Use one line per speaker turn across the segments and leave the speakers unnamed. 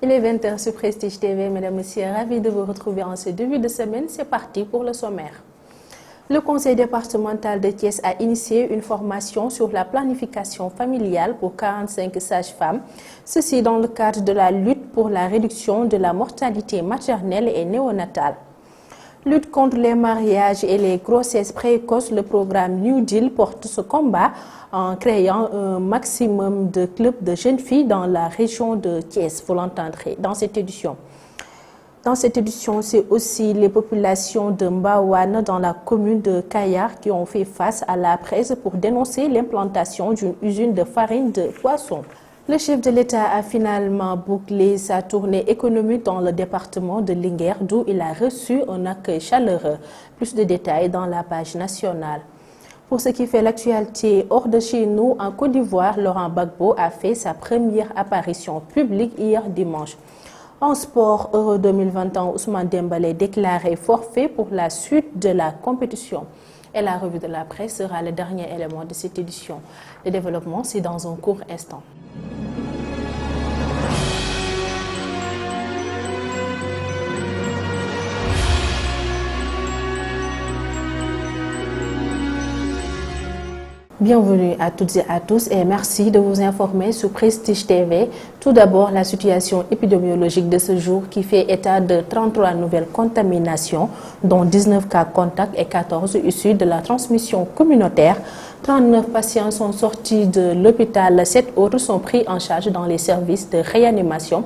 Il est 20h sur Prestige TV. Mesdames, Messieurs, ravi de vous retrouver en ce début de semaine. C'est parti pour le sommaire. Le conseil départemental de Thiès a initié une formation sur la planification familiale pour 45 sages-femmes. Ceci dans le cadre de la lutte pour la réduction de la mortalité maternelle et néonatale. Lutte contre les mariages et les grossesses précoces, le programme New Deal porte ce combat en créant un maximum de clubs de jeunes filles dans la région de Thiès, vous l'entendrez dans cette édition. Dans cette édition, c'est aussi les populations de Mbaouane dans la commune de Kayar qui ont fait face à la presse pour dénoncer l'implantation d'une usine de farine de poisson. Le chef de l'État a finalement bouclé sa tournée économique dans le département de Linguère, d'où il a reçu un accueil chaleureux. Plus de détails dans la page nationale. Pour ce qui fait l'actualité hors de chez nous, en Côte d'Ivoire, Laurent Gbagbo a fait sa première apparition publique hier dimanche. En sport, Euro 2021, Ousmane Dembélé déclaré forfait pour la suite de la compétition. Et la revue de la presse sera le dernier élément de cette édition. Le développement, c'est dans un court instant. Bienvenue à toutes et à tous et merci de vous informer sur Prestige TV. Tout d'abord, la situation épidémiologique de ce jour qui fait état de 33 nouvelles contaminations, dont 19 cas contacts et 14 issus de la transmission communautaire. 39 patients sont sortis de l'hôpital, 7 autres sont pris en charge dans les services de réanimation.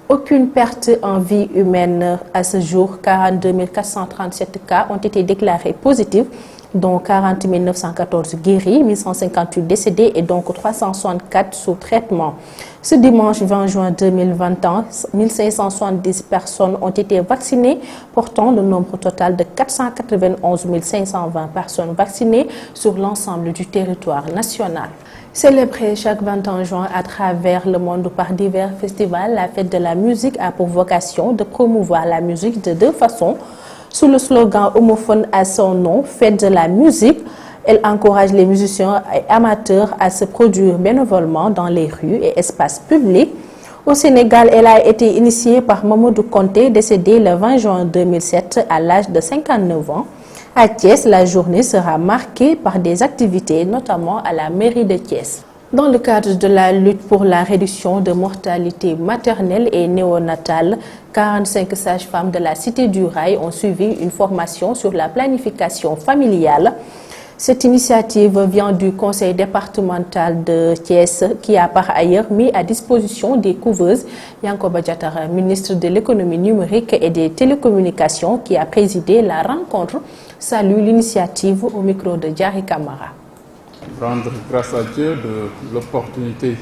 Aucune perte en vie humaine à ce jour. 42 437 cas ont été déclarés positifs, dont 40 914 guéris, 1158 décédés et donc 364 sous traitement. Ce dimanche 20 juin 2021, 1570 personnes ont été vaccinées, portant le nombre total de 491 520 personnes vaccinées sur l'ensemble du territoire national. Célébrée chaque 21 juin à travers le monde par divers festivals, la fête de la musique a pour vocation de promouvoir la musique de deux façons. Sous le slogan homophone à son nom, fête de la musique, elle encourage les musiciens et amateurs à se produire bénévolement dans les rues et espaces publics. Au Sénégal, elle a été initiée par Mamadou Konté, décédé le 20 juin 2007 à l'âge de 59 ans. À Thiès, la journée sera marquée par des activités, notamment à la mairie de Thiès. Dans le cadre de la lutte pour la réduction de mortalité maternelle et néonatale, 45 sages-femmes de la Cité du Rail ont suivi une formation sur la planification familiale. Cette initiative vient du conseil départemental de Thiès qui a par ailleurs mis à disposition des couveuses. Yankoba Diatara, ministre de l'économie numérique et des télécommunications, qui a présidé la rencontre, salue l'initiative au micro de Diary Camara.
Rendre grâce à Dieu de l'opportunité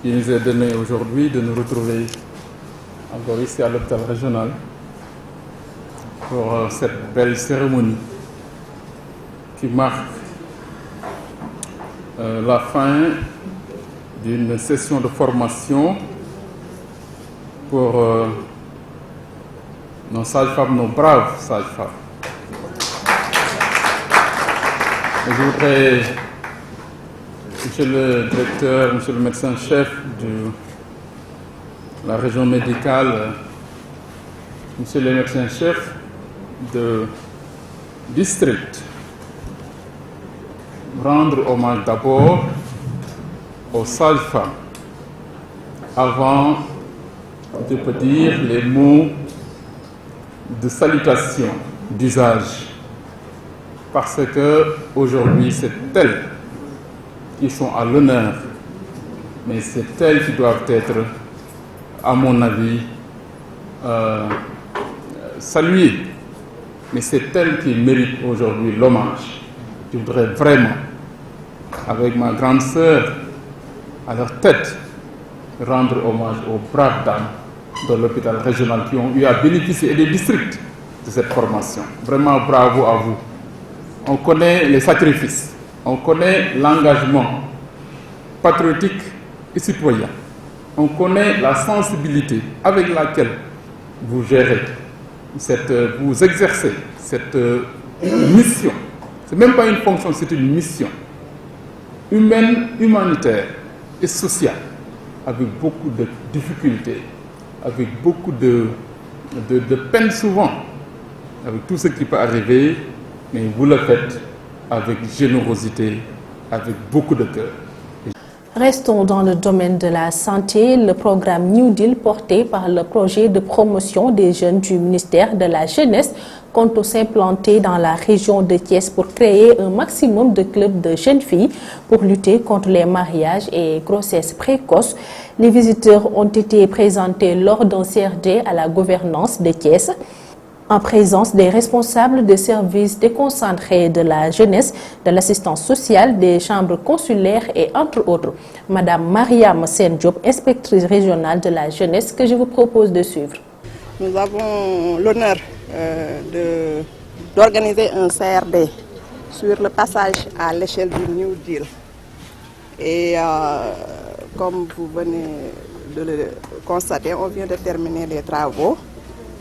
qui nous est donnée aujourd'hui de nous retrouver encore ici à l'hôpital régional pour cette belle cérémonie qui marque la fin d'une session de formation pour nos sages-femmes, nos braves sages-femmes. Je voudrais, monsieur le directeur, monsieur le médecin-chef de la région médicale, monsieur le médecin-chef de district, rendre hommage d'abord aux sages-femmes avant de dire les mots de salutation d'usage. Parce que aujourd'hui, c'est elles qui sont à l'honneur, mais c'est elles qui doivent être, à mon avis, saluées. Mais c'est elles qui méritent aujourd'hui l'hommage. Je voudrais vraiment, avec ma grande sœur à leur tête, rendre hommage aux braves dames de l'hôpital régional qui ont eu à bénéficier, et des districts, de cette formation. Vraiment bravo à vous. On connaît les sacrifices, on connaît l'engagement patriotique et citoyen, on connaît la sensibilité avec laquelle vous gérez, vous exercez cette mission. Ce n'est même pas une fonction, c'est une mission humaine, humanitaire et sociale avec beaucoup de difficultés, avec beaucoup de peine souvent, avec tout ce qui peut arriver, mais vous le faites avec générosité, avec beaucoup de cœur.
Restons dans le domaine de la santé. Le programme New Deal porté par le projet de promotion des jeunes du ministère de la Jeunesse compte s'implanter dans la région de Thiès pour créer un maximum de clubs de jeunes filles pour lutter contre les mariages et grossesses précoces. Les visiteurs ont été présentés lors d'un CRD à la gouvernance de Thiès, en présence des responsables des services déconcentrés de la jeunesse, de l'assistance sociale, des chambres consulaires et entre autres. Madame Mariam Sen-Diop, inspectrice régionale de la jeunesse, que je vous propose de suivre.
Nous avons l'honneur d'organiser un CRD sur le passage à l'échelle du New Deal. Et comme vous venez de le constater, on vient de terminer les travaux.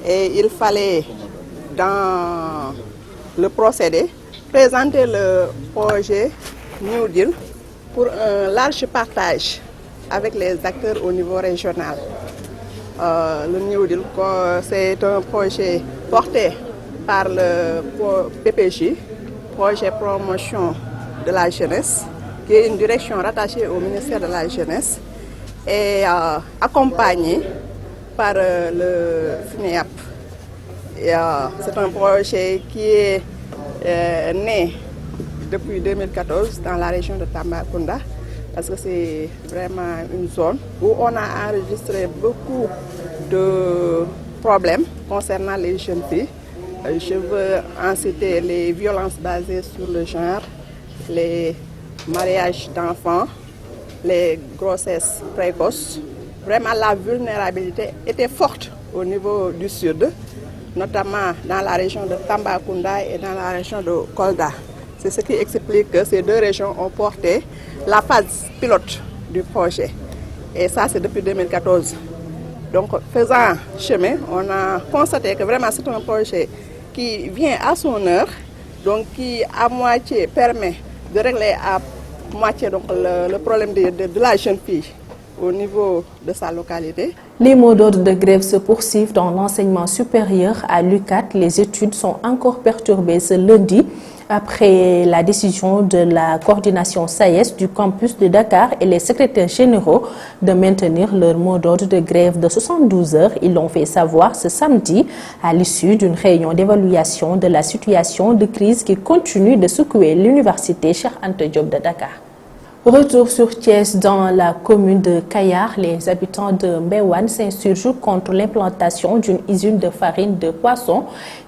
Et il fallait, dans le procédé, présenter le projet New Deal pour un large partage avec les acteurs au niveau régional. Le New Deal, c'est un projet porté par le PPJ, Projet Promotion de la Jeunesse, qui est une direction rattachée au ministère de la Jeunesse et accompagné par le FNEAP. C'est un projet qui est né depuis 2014 dans la région de Tambacounda, parce que c'est vraiment une zone où on a enregistré beaucoup de problèmes concernant les jeunes filles. Je veux en citer les violences basées sur le genre, les mariages d'enfants, les grossesses précoces. Vraiment, la vulnérabilité était forte au niveau du sud, notamment dans la région de Tambacounda et dans la région de Kolda. C'est ce qui explique que ces deux régions ont porté la phase pilote du projet. Et ça, c'est depuis 2014. Donc, faisant chemin, on a constaté que vraiment c'est un projet qui vient à son heure, donc qui à moitié permet de régler à moitié donc, le problème de la jeune fille au niveau de sa localité.
Les mots d'ordre de grève se poursuivent dans l'enseignement supérieur à l'UCAD. Les études sont encore perturbées ce lundi après la décision de la coordination SAES du campus de Dakar et les secrétaires généraux de maintenir leur mot d'ordre de grève de 72 heures. Ils l'ont fait savoir ce samedi à l'issue d'une réunion d'évaluation de la situation de crise qui continue de secouer l'université Cheikh Anta Diop de Dakar. Retour sur Thiès dans la commune de Kayar. Les habitants de Mbéouane s'insurgent contre l'implantation d'une usine de farine de poisson.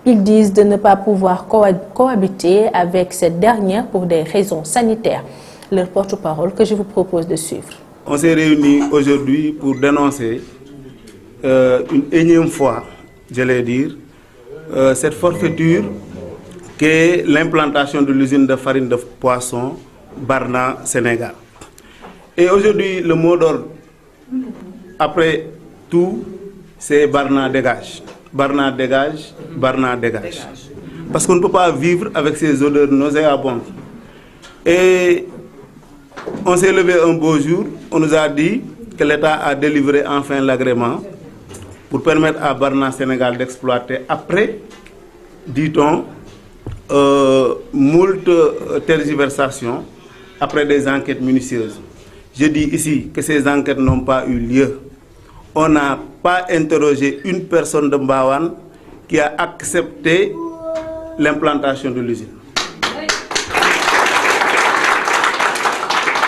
Ils disent de ne pas pouvoir cohabiter avec cette dernière pour des raisons sanitaires. Leur porte-parole que je vous propose de suivre.
On s'est réunis aujourd'hui pour dénoncer une énième fois, j'allais dire, cette forfaiture qu'est l'implantation de l'usine de farine de poisson Barna, Sénégal. Et aujourd'hui, le mot d'ordre, après tout, c'est Barna dégage. Barna dégage, Barna dégage. Parce qu'on ne peut pas vivre avec ces odeurs nauséabondes. Et on s'est levé un beau jour, on nous a dit que l'État a délivré enfin l'agrément pour permettre à Barna, Sénégal d'exploiter après, dit-on, moult tergiversations, après des enquêtes minutieuses. Je dis ici que ces enquêtes n'ont pas eu lieu. On n'a pas interrogé une personne de Mbéouane qui a accepté l'implantation de l'usine.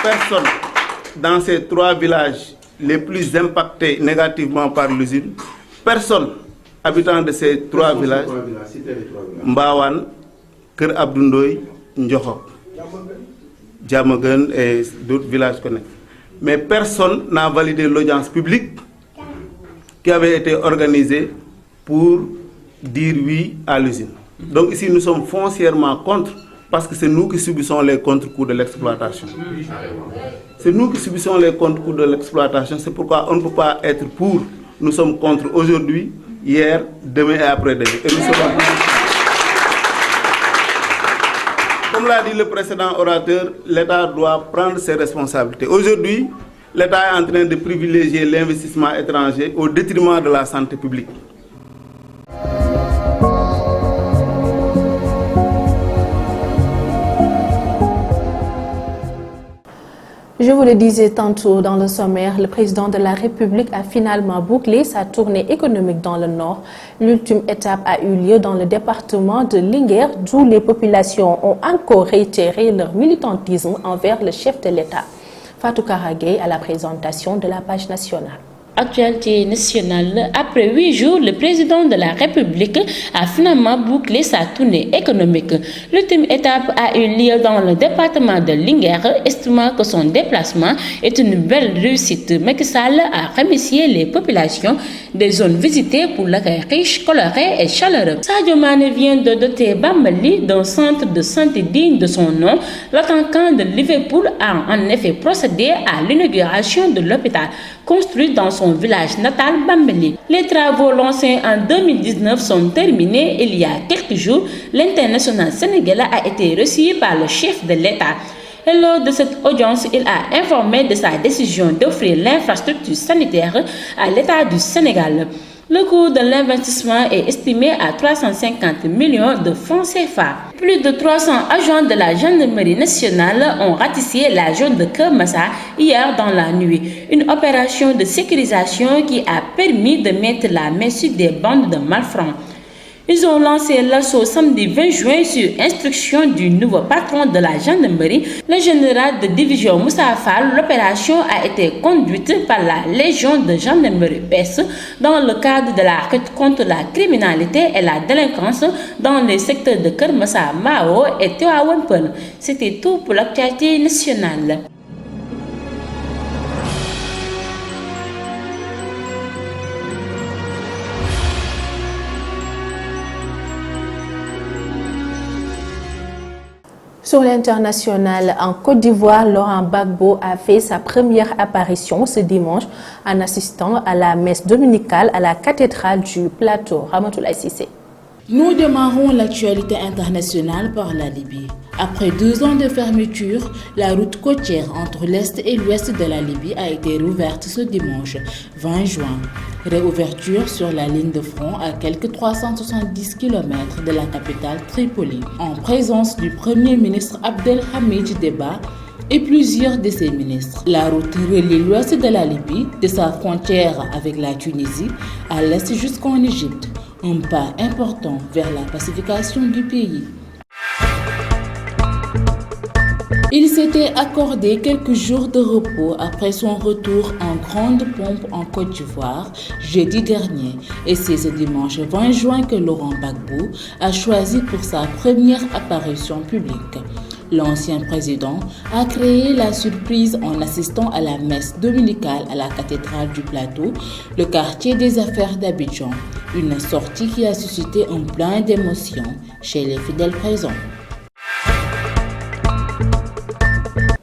Personne dans ces trois villages les plus impactés négativement par l'usine, personne habitant de ces trois villages, Mbéouane, Kër Abdou Ndoye, Ndiokhok, Diamaguène et d'autres villages connexes. Mais personne n'a validé l'audience publique qui avait été organisée pour dire oui à l'usine. Donc ici, nous sommes foncièrement contre, parce que c'est nous qui subissons les contre-coups de l'exploitation. C'est nous qui subissons les contre-coups de l'exploitation, c'est pourquoi on ne peut pas être pour. Nous sommes contre aujourd'hui, hier, demain et après-demain. Et nous sommes Comme l'a dit le précédent orateur, l'État doit prendre ses responsabilités. Aujourd'hui, l'État est en train de privilégier l'investissement étranger au détriment de la santé publique.
Je vous le disais tantôt dans le sommaire, le président de la République a finalement bouclé sa tournée économique dans le Nord. L'ultime étape a eu lieu dans le département de Linguère, d'où les populations ont encore réitéré leur militantisme envers le chef de l'État. Fatou Karagay à la présentation de la page nationale.
Actualité nationale, après 8 jours, le président de la République a finalement bouclé sa tournée économique. L'ultime étape a eu lieu dans le département de Linguère, estimant que son déplacement est une belle réussite. Macky Sall a remercié les populations des zones visitées pour l'accueil riche, coloré et chaleureux. Sadio Mané vient de doter Bambali d'un centre de santé digne de son nom. L'attaquant de Liverpool a en effet procédé à l'inauguration de l'hôpital construit dans son village natal Bambali. Les travaux lancés en 2019 sont terminés. Il y a quelques jours, l'international sénégalais a été reçu par le chef de l'État. Et lors de cette audience, il a informé de sa décision d'offrir l'infrastructure sanitaire à l'État du Sénégal. Le coût de l'investissement est estimé à 350 millions de francs CFA. Plus de 300 agents de la gendarmerie nationale ont ratissé la zone de Keur Massar hier dans la nuit. Une opération de sécurisation qui a permis de mettre la main sur des bandes de malfrats. Ils ont lancé l'assaut samedi 20 juin sur instruction du nouveau patron de la gendarmerie, le général de division Moussa Fall. L'opération a été conduite par la Légion de gendarmerie Ouest dans le cadre de la lutte contre la criminalité et la délinquance dans les secteurs de Keur Massar, Mao et Tivaouane Peulh. C'était tout pour l'actualité nationale.
Sur l'international, en Côte d'Ivoire, Laurent Gbagbo a fait sa première apparition ce dimanche en assistant à la messe dominicale à la cathédrale du Plateau. Ramatoulaye Cissé.
Nous démarrons l'actualité internationale par la Libye. Après 2 ans de fermeture, la route côtière entre l'Est et l'Ouest de la Libye a été rouverte ce dimanche 20 juin. Réouverture sur la ligne de front à quelques 370 km de la capitale Tripoli, en présence du Premier ministre Abdelhamid Debba et plusieurs de ses ministres. La route relie l'ouest de la Libye, de sa frontière avec la Tunisie, à l'est jusqu'en Égypte. Un pas important vers la pacification du pays. Il s'était accordé quelques jours de repos après son retour en grande pompe en Côte d'Ivoire jeudi dernier. Et c'est ce dimanche 20 juin que Laurent Gbagbo a choisi pour sa première apparition publique. L'ancien président a créé la surprise en assistant à la messe dominicale à la cathédrale du Plateau, le quartier des affaires d'Abidjan. Une sortie qui a suscité un plein d'émotions chez les fidèles présents.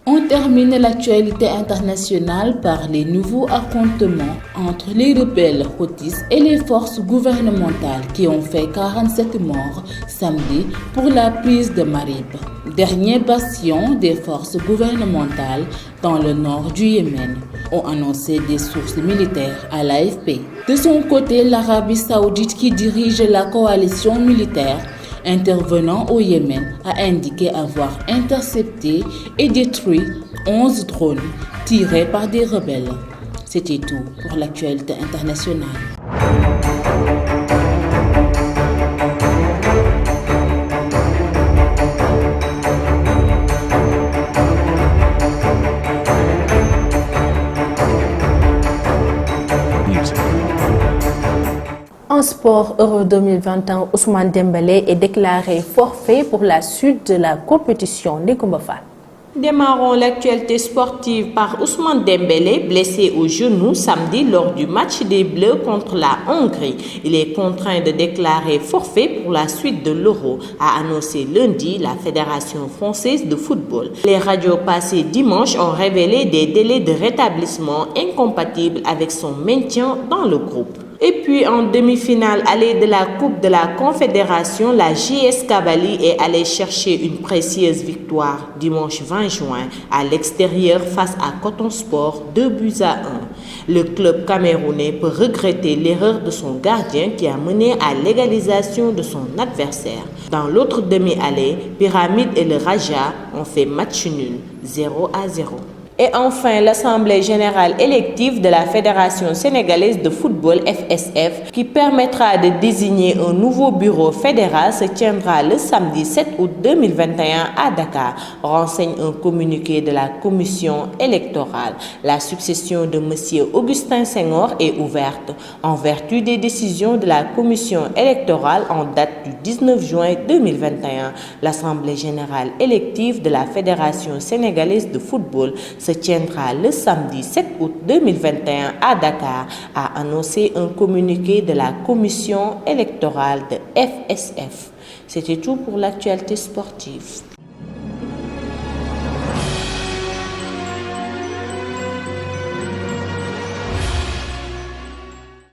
On termine l'actualité internationale par les nouveaux affrontements entre les rebelles Houthis et les forces gouvernementales qui ont fait 47 morts samedi pour la prise de Marib, dernier bastion des forces gouvernementales dans le nord du Yémen, ont annoncé des sources militaires à l'AFP. De son côté, l'Arabie saoudite qui dirige la coalition militaire intervenant au Yémen a indiqué avoir intercepté et détruit 11 drones tirés par des rebelles. C'était tout pour l'actualité internationale.
En sport, Euro 2021, Ousmane Dembélé est déclaré forfait pour la suite de la compétition.
Démarrons l'actualité sportive par Ousmane Dembélé, blessé au genou samedi lors du match des Bleus contre la Hongrie. Il est contraint de déclarer forfait pour la suite de l'Euro, a annoncé lundi la Fédération française de football. Les radios passées dimanche ont révélé des délais de rétablissement incompatibles avec son maintien dans le groupe. Et puis en demi-finale allée de la Coupe de la Confédération, la JS Kabylie est allée chercher une précieuse victoire dimanche 20 juin à l'extérieur face à Coton Sport 2-1. Le club camerounais peut regretter l'erreur de son gardien qui a mené à l'égalisation de son adversaire. Dans l'autre demi-allée, Pyramide et le Raja ont fait match nul 0-0. Et enfin, l'Assemblée générale élective de la Fédération sénégalaise de football FSF qui permettra de désigner un nouveau bureau fédéral se tiendra le samedi 7 août 2021 à Dakar, renseigne un communiqué de la commission électorale. La succession de M. Augustin Senghor est ouverte en vertu des décisions de la commission électorale en date du 19 juin 2021. L'Assemblée générale élective de la Fédération sénégalaise de football se tiendra le samedi 7 août 2021 à Dakar, a annoncé un communiqué de la commission électorale de FSF. C'était tout pour l'actualité sportive.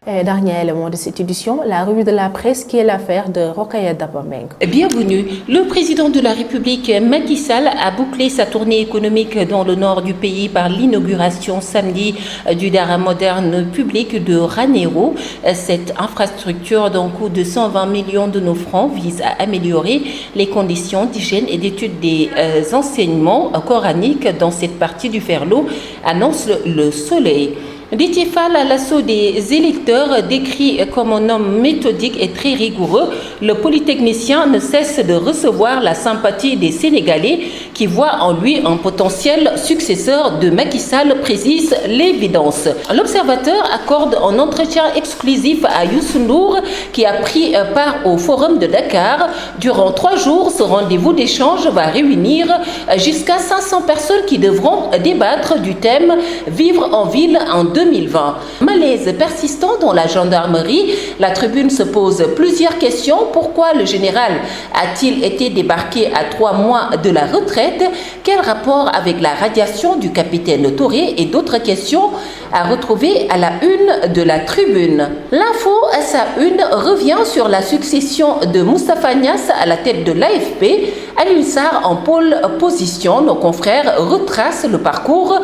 Dernier élément de cette édition, la revue de la presse qui est l'affaire de Rokhaya Dabameng.
Bienvenue. Le président de la République, Macky Sall, a bouclé sa tournée économique dans le nord du pays par l'inauguration samedi du Dara moderne public de Ranérou. Cette infrastructure d'un coût de 120 millions de nos francs vise à améliorer les conditions d'hygiène et d'étude des enseignements coraniques dans cette partie du Ferlo, annonce le Soleil. Déthié Fall, à l'assaut des électeurs, décrit comme un homme méthodique et très rigoureux, le polytechnicien ne cesse de recevoir la sympathie des Sénégalais qui voient en lui un potentiel successeur de Macky Sall, précise l'évidence. L'Observateur accorde un entretien exclusif à Youssou N'Dour qui a pris part au Forum de Dakar. Durant 3 jours, ce rendez-vous d'échange va réunir jusqu'à 500 personnes qui devront débattre du thème « Vivre en ville en 2020. Malaise persistant dans la gendarmerie, la Tribune se pose plusieurs questions. Pourquoi le général a-t-il été débarqué à 3 mois de la retraite? Quel rapport avec la radiation du capitaine Touré? Et d'autres questions à retrouver à la une de la Tribune. L'info à sa une revient sur la succession de Moustapha Niasse à la tête de l'AFP. Alioune Sarr en pôle position. Nos confrères retracent le parcours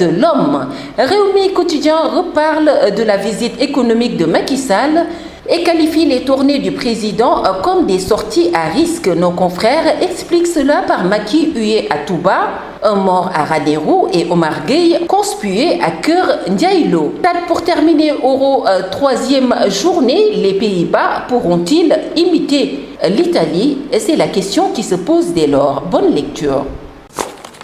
de l'homme. Rewmi Quotidien reparle de la visite économique de Macky Sall et qualifie les tournées du président comme des sorties à risque. Nos confrères expliquent cela par Macky hué à Touba, un mort à Ranérou et Omar Gueye conspué à Kër Ndiaye-Lo. Pour terminer, Euro 3e journée, les Pays-Bas pourront-ils imiter l'Italie? C'est la question qui se pose dès lors. Bonne lecture.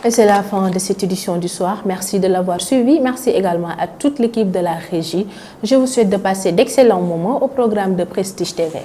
Et c'est la fin de cette édition du soir. Merci de l'avoir suivi. Merci également à toute l'équipe de la régie. Je vous souhaite de passer d'excellents moments au programme de Prestige TV.